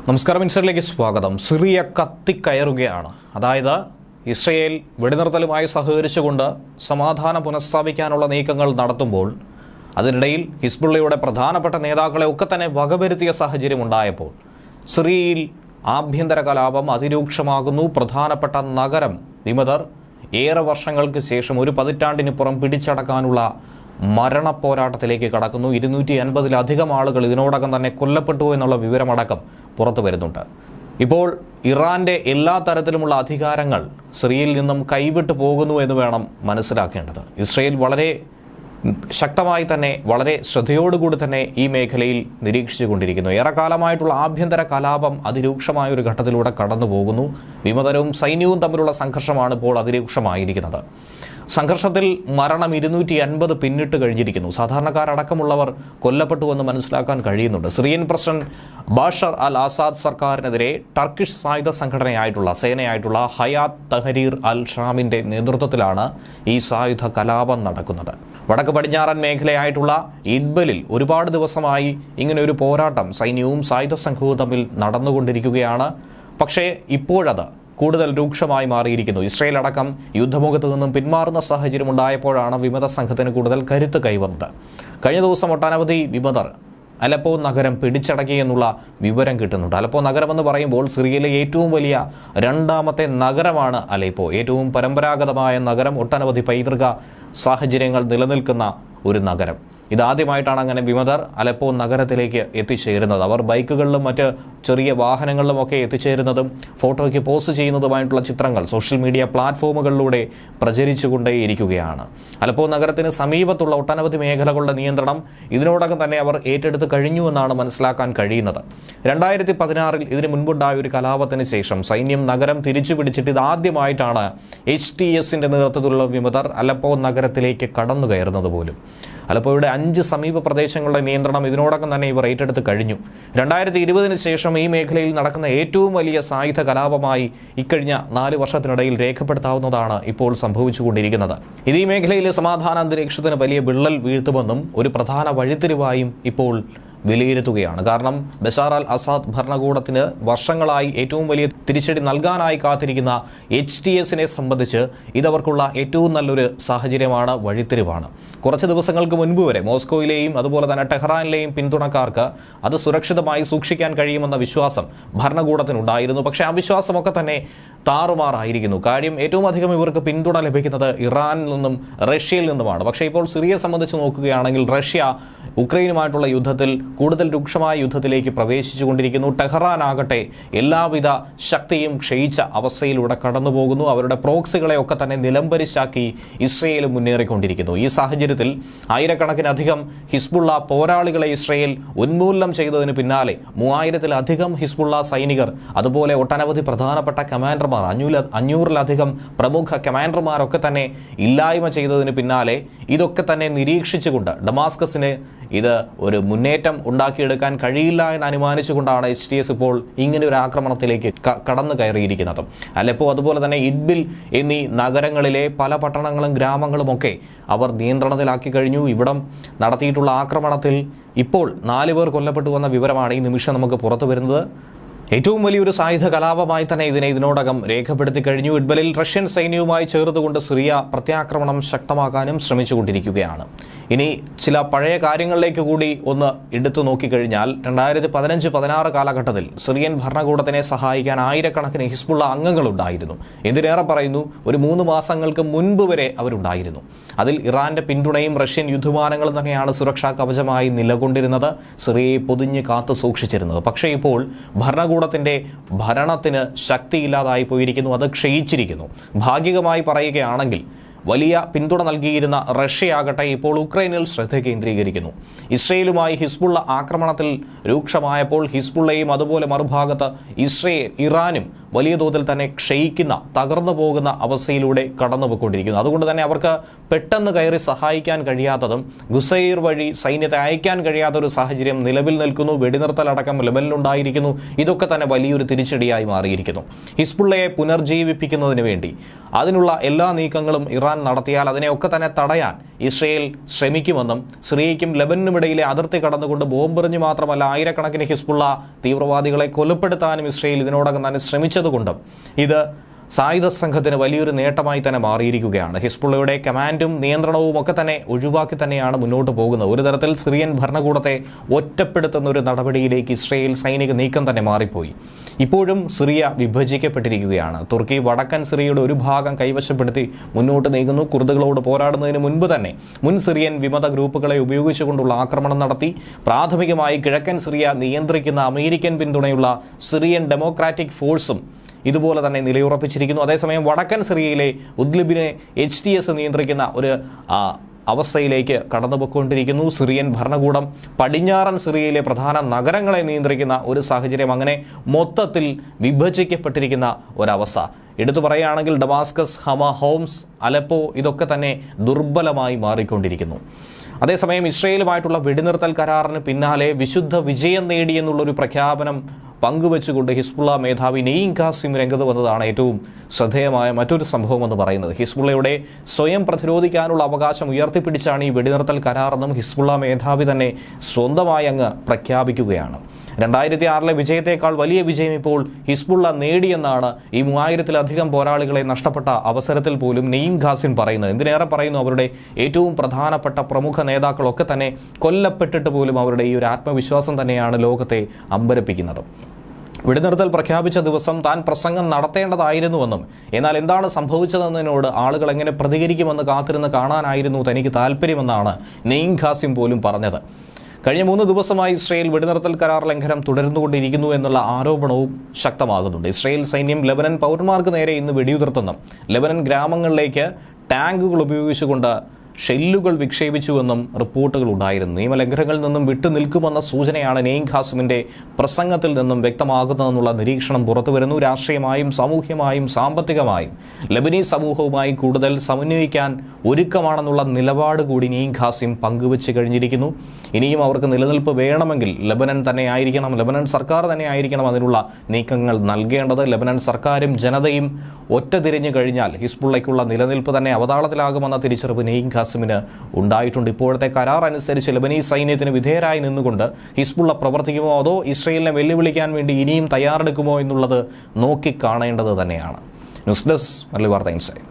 നമസ്കാരം, ഇൻസൈഡിലേക്ക് സ്വാഗതം. സിറിയ കത്തിക്കയറുകയാണ്. അതായത് ഇസ്രയേൽ വെടിനിർത്തലുമായി സഹകരിച്ചുകൊണ്ട് സമാധാനം പുനഃസ്ഥാപിക്കാനുള്ള നീക്കങ്ങൾ നടത്തുമ്പോൾ അതിനിടയിൽ ഹിസ്ബുള്ളയുടെ പ്രധാനപ്പെട്ട നേതാക്കളെ ഒക്കെ തന്നെ വകവരുത്തിയ സാഹചര്യം ഉണ്ടായപ്പോൾ സിറിയയിൽ ആഭ്യന്തര കലാപം അതിരൂക്ഷമാകുന്നു. പ്രധാനപ്പെട്ട നഗരം വിമതർ ഏറെ വർഷങ്ങൾക്ക് ശേഷം ഒരു പതിറ്റാണ്ടിനിപ്പുറം പിടിച്ചടക്കാനുള്ള മരണപ്പോരാട്ടത്തിലേക്ക് കടക്കുന്നു. 250-ലധികം ആളുകൾ ഇതിനോടകം തന്നെ കൊല്ലപ്പെട്ടു എന്നുള്ള വിവരമടക്കം പുറത്തു വരുന്നുണ്ട്. ഇപ്പോൾ ഇറാന്റെ എല്ലാ തരത്തിലുമുള്ള അധികാരങ്ങൾ സിറിയയിൽ നിന്നും കൈവിട്ടു പോകുന്നു എന്ന് വേണം മനസ്സിലാക്കേണ്ടത്. ഇസ്രയേൽ വളരെ ശക്തമായി തന്നെ വളരെ ശ്രദ്ധയോടുകൂടി തന്നെ ഈ മേഖലയിൽ നിരീക്ഷിച്ചുകൊണ്ടിരിക്കുന്നു. ഏറെക്കാലമായിട്ടുള്ള ആഭ്യന്തര കലാപം അതിരൂക്ഷമായ ഒരു ഘട്ടത്തിലൂടെ കടന്നു പോകുന്നു. വിമതരും സൈന്യവും തമ്മിലുള്ള സംഘർഷമാണ് ഇപ്പോൾ അതിരൂക്ഷമായിരിക്കുന്നത്. സംഘർഷത്തിൽ മരണം 250 പിന്നിട്ട് കഴിഞ്ഞിരിക്കുന്നു. സാധാരണക്കാരടക്കമുള്ളവർ കൊല്ലപ്പെട്ടുവെന്ന് മനസ്സിലാക്കാൻ കഴിയുന്നുണ്ട്. Syrian president Bashar al Azad സർക്കാരിനെതിരെ ടർക്കിഷ് സായുധ സംഘടനയായിട്ടുള്ള സേനയായിട്ടുള്ള ഹയാത്ത് തഹരീർ അൽ ഷാമിന്റെ നേതൃത്വത്തിലാണ് ഈ സായുധ കലാപം നടക്കുന്നത്. വടക്ക് പടിഞ്ഞാറൻ മേഖലയായിട്ടുള്ള ഇദ്ബലിൽ ഒരുപാട് ദിവസമായി ഇങ്ങനെ ഒരു പോരാട്ടം സൈന്യവും സായുധ സംഘവും തമ്മിൽ നടന്നുകൊണ്ടിരിക്കുകയാണ്. പക്ഷേ ഇപ്പോഴത് കൂടുതൽ രൂക്ഷമായി മാറിയിരിക്കുന്നു. ഇസ്രയേൽ അടക്കം യുദ്ധമുഖത്ത് നിന്നും പിന്മാറുന്ന സാഹചര്യം ഉണ്ടായപ്പോഴാണ് വിമത സംഘത്തിന് കൂടുതൽ കരുത്ത് കൈവന്നത്. കഴിഞ്ഞ ദിവസം ഒട്ടനവധി വിമതർ അലപ്പോ നഗരം പിടിച്ചടക്കി എന്നുള്ള വിവരം കിട്ടുന്നുണ്ട്. അലപ്പോ നഗരമെന്ന് പറയുമ്പോൾ സിറിയയിലെ ഏറ്റവും വലിയ രണ്ടാമത്തെ നഗരമാണ് അലപ്പോ. ഏറ്റവും പരമ്പരാഗതമായ നഗരം, ഒട്ടനവധി പൈതൃക സാഹചര്യങ്ങൾ നിലനിൽക്കുന്ന ഒരു നഗരം. ഇതാദ്യമായിട്ടാണ് അങ്ങനെ വിമതർ അലപ്പോ നഗരത്തിലേക്ക് എത്തിച്ചേരുന്നത്. അവർ ബൈക്കുകളിലും മറ്റ് ചെറിയ വാഹനങ്ങളിലുമൊക്കെ എത്തിച്ചേരുന്നതും ഫോട്ടോയ്ക്ക് പോസ്റ്റ് ചെയ്യുന്നതുമായിട്ടുള്ള ചിത്രങ്ങൾ സോഷ്യൽ മീഡിയ പ്ലാറ്റ്ഫോമുകളിലൂടെ പ്രചരിച്ചുകൊണ്ടേയിരിക്കുകയാണ്. അലപ്പോ നഗരത്തിന് സമീപത്തുള്ള ഒട്ടനവധി മേഖലകളുടെ നിയന്ത്രണം ഇതിനോടകം തന്നെ അവർ ഏറ്റെടുത്ത് കഴിഞ്ഞുവെന്നാണ് മനസ്സിലാക്കാൻ കഴിയുന്നത്. 2016 ഇതിന് മുൻപുണ്ടായ ഒരു കലാപത്തിന് ശേഷം സൈന്യം നഗരം തിരിച്ചുപിടിച്ചിട്ട് ഇതാദ്യമായിട്ടാണ് HTSന്റെ നേതൃത്വത്തിലുള്ള വിമതർ അലപ്പോ നഗരത്തിലേക്ക് കടന്നു കയറുന്നത് പോലും. അലപ്പോയുടെ 5 സമീപ പ്രദേശങ്ങളുടെ നിയന്ത്രണം ഇതിനോടകം തന്നെ ഇവർ ഏറ്റെടുത്ത് കഴിഞ്ഞു. 2020 ശേഷം ഈ മേഖലയിൽ നടക്കുന്ന ഏറ്റവും വലിയ സായുധ കലാപമായി ഇക്കഴിഞ്ഞ 4 വർഷത്തിനിടയിൽ രേഖപ്പെടുത്താവുന്നതാണ് ഇപ്പോൾ സംഭവിച്ചുകൊണ്ടിരിക്കുന്നത്. ഇത് ഈ മേഖലയിലെ സമാധാന അന്തരീക്ഷത്തിന് വലിയ വിള്ളൽ വീഴ്ത്തുമെന്നും ഒരു പ്രധാന വഴിത്തിരിവായും ഇപ്പോൾ വിലയിരുത്തുകയാണ്. കാരണം ബഷാർ അൽ അസാദ് ഭരണകൂടത്തിന് വർഷങ്ങളായി ഏറ്റവും വലിയ തിരിച്ചടി നൽകാനായി കാത്തിരിക്കുന്ന HTSനെ സംബന്ധിച്ച് ഇതവർക്കുള്ള ഏറ്റവും നല്ലൊരു സാഹചര്യമാണ്, വഴിത്തിരിവാണ്. കുറച്ച് ദിവസങ്ങൾക്ക് മുൻപ് വരെ മോസ്കോയിലെയും അതുപോലെ തന്നെ ടെഹ്റാനിലെയും പിന്തുണക്കാർക്ക് അത് സുരക്ഷിതമായി സൂക്ഷിക്കാൻ കഴിയുമെന്ന വിശ്വാസം ഭരണകൂടത്തിനുണ്ടായിരുന്നു. പക്ഷേ ആ വിശ്വാസമൊക്കെ തന്നെ താറുമാറായിരിക്കുന്നു. കാര്യം ഏറ്റവും അധികം ഇവർക്ക് പിന്തുണ ലഭിക്കുന്നത് ഇറാനിൽ നിന്നും റഷ്യയിൽ നിന്നുമാണ്. പക്ഷേ ഇപ്പോൾ സിറിയയെ സംബന്ധിച്ച് നോക്കുകയാണെങ്കിൽ റഷ്യ ഉക്രൈനുമായിട്ടുള്ള യുദ്ധത്തിൽ കൂടുതൽ രൂക്ഷമായ യുദ്ധത്തിലേക്ക് പ്രവേശിച്ചുകൊണ്ടിരിക്കുന്നു. ടെഹ്റാൻ ആകട്ടെ എല്ലാവിധ ശക്തിയും ക്ഷയിച്ച അവസ്ഥയിലൂടെ കടന്നു പോകുന്നു. അവരുടെ പ്രോക്സികളെ ഒക്കെ തന്നെ നിലംപരിശാക്കി ഇസ്രയേൽ മുന്നേറിക്കൊണ്ടിരിക്കുന്നു. ഈ സാഹചര്യത്തിൽ ആയിരക്കണക്കിനധികം ഹിസ്ബുള്ള പോരാളികളെ ഇസ്രയേൽ ഉന്മൂലനം ചെയ്തതിന് പിന്നാലെ 3000-ലധികം ഹിസ്ബുള്ള സൈനികർ, അതുപോലെ ഒട്ടനവധി പ്രധാനപ്പെട്ട കമാൻഡർമാർ, 500-ലധികം പ്രമുഖ കമാൻഡർമാരൊക്കെ തന്നെ ഇല്ലായ്മ ചെയ്തതിന് പിന്നാലെ ഇതൊക്കെ തന്നെ നിരീക്ഷിച്ചുകൊണ്ട് ഡമാസ്കസിന് ഇത് ഒരു മുന്നേറ്റം ഉണ്ടാക്കിയെടുക്കാൻ കഴിയില്ല എന്ന് അനുമാനിച്ചുകൊണ്ടാണ് HTS ഇപ്പോൾ ഇങ്ങനെ ഒരു ആക്രമണത്തിലേക്ക് കടന്നു കയറിയിരിക്കുന്നത്. അലപ്പോ അതുപോലെ തന്നെ ഇഡ്ബിൽ എന്നീ നഗരങ്ങളിലെ പല പട്ടണങ്ങളും ഗ്രാമങ്ങളുമൊക്കെ അവർ നിയന്ത്രണത്തിലാക്കി കഴിഞ്ഞു. ഇവിടം നടത്തിയിട്ടുള്ള ആക്രമണത്തിൽ ഇപ്പോൾ 4 പേർ കൊല്ലപ്പെട്ടു വന്ന വിവരമാണ് ഈ നിമിഷം നമുക്ക് പുറത്തു വരുന്നത്. ഏറ്റവും വലിയൊരു സായുധ കലാപമായി തന്നെ ഇതിനോടകം രേഖപ്പെടുത്തി കഴിഞ്ഞു. ഇഡ്ബലിൽ റഷ്യൻ സൈന്യവുമായി ചേർത്തുകൊണ്ട് സിറിയ പ്രത്യാക്രമണം ശക്തമാക്കാനും ശ്രമിച്ചുകൊണ്ടിരിക്കുകയാണ്. ഇനി ചില പഴയ കാര്യങ്ങളിലേക്ക് കൂടി ഒന്ന് എടുത്തു നോക്കിക്കഴിഞ്ഞാൽ 2015-16 കാലഘട്ടത്തിൽ സിറിയൻ ഭരണകൂടത്തിനെ സഹായിക്കാൻ ആയിരക്കണക്കിന് ഹിസ്ബുള്ള അംഗങ്ങളുണ്ടായിരുന്നു. എന്തിനേറെ പറയുന്നു, ഒരു 3 മാസങ്ങൾക്ക് മുൻപ് വരെ അവരുണ്ടായിരുന്നു. അതിൽ ഇറാന്റെ പിന്തുണയും റഷ്യൻ യുദ്ധവിമാനങ്ങളും തന്നെയാണ് സുരക്ഷാ കവചമായി നിലകൊണ്ടിരുന്നത്, സിറിയയെ പൊതിഞ്ഞ് കാത്തു സൂക്ഷിച്ചിരുന്നത്. പക്ഷേ ഇപ്പോൾ ഭരണകൂടത്തിന്റെ ഭരണത്തിന് ശക്തിയില്ലാതായി പോയിരിക്കുന്നു, അത് ക്ഷയിച്ചിരിക്കുന്നു. ഭാഗികമായി പറയുകയാണെങ്കിൽ വലിയ പിന്തുണ നൽകിയിരുന്ന റഷ്യയാകട്ടെ ഇപ്പോൾ ഉക്രൈനിൽ ശ്രദ്ധ കേന്ദ്രീകരിക്കുന്നു. ഇസ്രയേലുമായി ഹിസ്ബുള്ള ആക്രമണത്തിൽ രൂക്ഷമായപ്പോൾ ഹിസ്ബുള്ളയും അതുപോലെ മറുഭാഗത്ത് ഇറാനും വലിയ തോതിൽ തന്നെ ക്ഷയിക്കുന്ന, തകർന്നു പോകുന്ന അവസ്ഥയിലൂടെ കടന്നുപോയിക്കൊണ്ടിരിക്കുന്നു. അതുകൊണ്ട് തന്നെ അവർക്ക് പെട്ടെന്ന് കയറി സഹായിക്കാൻ കഴിയാത്തതും ഗുസൈർ വഴി സൈന്യത്തെ അയക്കാൻ കഴിയാത്തൊരു സാഹചര്യം നിലവിൽ നിൽക്കുന്നു. വെടിനിർത്തലടക്കം ലെബനിലുണ്ടായിരിക്കുന്നു. ഇതൊക്കെ തന്നെ വലിയൊരു തിരിച്ചടിയായി മാറിയിരിക്കുന്നു. ഹിസ്ബുള്ളയെ പുനർജീവിപ്പിക്കുന്നതിന് വേണ്ടി അതിനുള്ള എല്ലാ നീക്കങ്ങളും ഇറാൻ ഇറാൻ നടത്തിയാൽ അതിനെയൊക്കെ തന്നെ തടയാൻ ഇസ്രയേൽ ശ്രമിക്കുമെന്നും സിറിയയ്ക്കും ലെബനനുമിടയിലെ അതിർത്തി കടന്നുകൊണ്ട് ബോംബെറിഞ്ഞ് മാത്രമല്ല ആയിരക്കണക്കിന് ഹിസ്ബുള്ള തീവ്രവാദികളെ കൊലപ്പെടുത്താനും ഇസ്രയേൽ ഇതിനോടകം തന്നെ ശ്രമിച്ചതുകൊണ്ടും ഇത് സായുധ സംഘത്തിന് വലിയൊരു നേട്ടമായി തന്നെ മാറിയിരിക്കുകയാണ്. ഹിസ്ബുള്ളയുടെ കമാൻഡും നിയന്ത്രണവും ഒക്കെ തന്നെ ഒഴിവാക്കി തന്നെയാണ് മുന്നോട്ട് പോകുന്നത്. ഒരു തരത്തിൽ സിറിയൻ ഭരണകൂടത്തെ ഒറ്റപ്പെടുത്തുന്ന ഒരു നടപടിയിലേക്ക് ഇസ്രയേൽ സൈനിക നീക്കം തന്നെ മാറിപ്പോയി. ഇപ്പോഴും സിറിയ വിഭജിക്കപ്പെട്ടിരിക്കുകയാണ്. തുർക്കി വടക്കൻ സിറിയയുടെ ഒരു ഭാഗം കൈവശപ്പെടുത്തി മുന്നോട്ട് നീങ്ങുന്നു. കുർദുകളോട് പോരാടുന്നതിന് മുൻപ് തന്നെ മുൻ സിറിയൻ വിമത ഗ്രൂപ്പുകളെ ഉപയോഗിച്ചുകൊണ്ടുള്ള ആക്രമണം നടത്തി. പ്രാഥമികമായി കിഴക്കൻ സിറിയ നിയന്ത്രിക്കുന്ന അമേരിക്കൻ പിന്തുണയുള്ള സിറിയൻ ഡെമോക്രാറ്റിക് ഫോഴ്സും ഇതുപോലെ തന്നെ നിലയുറപ്പിച്ചിരിക്കുന്നു. അതേസമയം വടക്കൻ സിറിയയിലെ ഉദ്ലിബിനെ HTS നിയന്ത്രിക്കുന്ന ഒരു അവസ്ഥയിലേക്ക് കടന്നുപോയിക്കൊണ്ടിരിക്കുന്നു. സിറിയൻ ഭരണകൂടം പടിഞ്ഞാറൻ സിറിയയിലെ പ്രധാന നഗരങ്ങളെ നിയന്ത്രിക്കുന്ന ഒരു സാഹചര്യം. അങ്ങനെ മൊത്തത്തിൽ വിഭജിക്കപ്പെട്ടിരിക്കുന്ന ഒരവസ്ഥ. എടുത്തു പറയുകയാണെങ്കിൽ ഡമാസ്കസ്, ഹമ, ഹോംസ്, അലപ്പോ ഇതൊക്കെ തന്നെ ദുർബലമായി മാറിക്കൊണ്ടിരിക്കുന്നു. അതേസമയം ഇസ്രയേലുമായിട്ടുള്ള വെടിനിർത്തൽ കരാറിന് പിന്നാലെ വിശുദ്ധ വിജയം നേടിയെന്നുള്ളൊരു പ്രഖ്യാപനം പങ്കുവെച്ചുകൊണ്ട് ഹിസ്ബുള്ള മേധാവി നെയ്യിം ഖാസിം രംഗത്ത് വന്നതാണ് ഏറ്റവും ശ്രദ്ധേയമായ മറ്റൊരു സംഭവം എന്ന് പറയുന്നത്. ഹിസ്ബുള്ളയുടെ സ്വയം പ്രതിരോധിക്കാനുള്ള അവകാശം ഉയർത്തിപ്പിടിച്ചാണ് ഈ വെടിനിർത്തൽ കരാറെന്നും ഹിസ്ബുള്ള മേധാവി തന്നെ സ്വന്തമായി അങ്ങ് പ്രഖ്യാപിക്കുകയാണ്. 2006 വിജയത്തേക്കാൾ വലിയ വിജയം ഇപ്പോൾ ഹിസ്ബുള്ള നേടിയെന്നാണ് ഈ 3000-ലധികം പോരാളികളെ നഷ്ടപ്പെട്ട അവസരത്തിൽ പോലും നെയ്യിം ഖാസിം പറയുന്നത്. എന്തിനേറെ പറയുന്നു, അവരുടെ ഏറ്റവും പ്രധാനപ്പെട്ട പ്രമുഖ നേതാക്കളൊക്കെ തന്നെ കൊല്ലപ്പെട്ടിട്ട് പോലും അവരുടെ ഈ ഒരു ആത്മവിശ്വാസം തന്നെയാണ് ലോകത്തെ അമ്പരപ്പിക്കുന്നത്. വെടിനിർത്തൽ പ്രഖ്യാപിച്ച ദിവസം താൻ പ്രസംഗം നടത്തേണ്ടതായിരുന്നുവെന്നും എന്നാൽ എന്താണ് സംഭവിച്ചതെന്നതിനോട് ആളുകൾ എങ്ങനെ പ്രതികരിക്കുമെന്ന് കാത്തിരുന്ന് കാണാനായിരുന്നു തനിക്ക് താല്പര്യമെന്നാണ് നെയ്യിം ഖാസിം പോലും പറഞ്ഞത്. കഴിഞ്ഞ 3 ദിവസമായി ഇസ്രയേൽ വെടിനിർത്തൽ കരാർ ലംഘനം തുടർന്നുകൊണ്ടിരിക്കുന്നു എന്നുള്ള ആരോപണവും ശക്തമാകുന്നുണ്ട്. ഇസ്രയേൽ സൈന്യം ലെബനൻ പൗരന്മാർക്ക് നേരെ ഇന്ന് വെടിയുതിർത്തെന്നും ലെബനൻ ഗ്രാമങ്ങളിലേക്ക് ടാങ്കുകൾ ഉപയോഗിച്ചുകൊണ്ട് ഷെല്ലുകൾ വിക്ഷേപിച്ചുവെന്നും റിപ്പോർട്ടുകൾ ഉണ്ടായിരുന്നു. നിയമലംഘനങ്ങളിൽ നിന്നും വിട്ടുനിൽക്കുമെന്ന സൂചനയാണ് നെയ്യിം ഖാസിമിന്റെ പ്രസംഗത്തിൽ നിന്നും വ്യക്തമാകുന്നതെന്നുള്ള നിരീക്ഷണം പുറത്തുവരുന്നു. രാഷ്ട്രീയമായും സാമൂഹ്യമായും സാമ്പത്തികമായും ലെബനീസ് സമൂഹവുമായി കൂടുതൽ സമന്വയിക്കാൻ ഒരുക്കമാണെന്നുള്ള നിലപാട് കൂടി നെയ്യിം ഖാസിം പങ്കുവെച്ച് കഴിഞ്ഞിരിക്കുന്നു. ഇനിയും അവർക്ക് നിലനിൽപ്പ് വേണമെങ്കിൽ ലെബനൻ സർക്കാർ തന്നെ ആയിരിക്കണം അതിനുള്ള നീക്കങ്ങൾ നൽകേണ്ടത്. ലെബനൻ സർക്കാരും ജനതയും ഒറ്റതിരിഞ്ഞു കഴിഞ്ഞാൽ ഹിസ്ബുള്ളയ്ക്കുള്ള നിലനിൽപ്പ് തന്നെ അവതാളത്തിലാകുമെന്ന തിരിച്ചറിവ് നെയ്യിം ഖാസിമിന് ഉണ്ടായിട്ടുണ്ട്. ഇപ്പോഴത്തെ കരാർ അനുസരിച്ച് ലെബനീസ് സൈന്യത്തിന് വിധേയരായി നിന്നുകൊണ്ട് ഹിസ്ബുള്ള പ്രവർത്തിക്കുമോ അതോ ഇസ്രയേലിനെ വെല്ലുവിളിക്കാൻ വേണ്ടി ഇനിയും തയ്യാറെടുക്കുമോ എന്നുള്ളത് നോക്കിക്കാണേണ്ടത് തന്നെയാണ്. ന്യൂസ് ഡെസ്ക് മലയാളി വാർത്ത ഇൻസൈഡ്.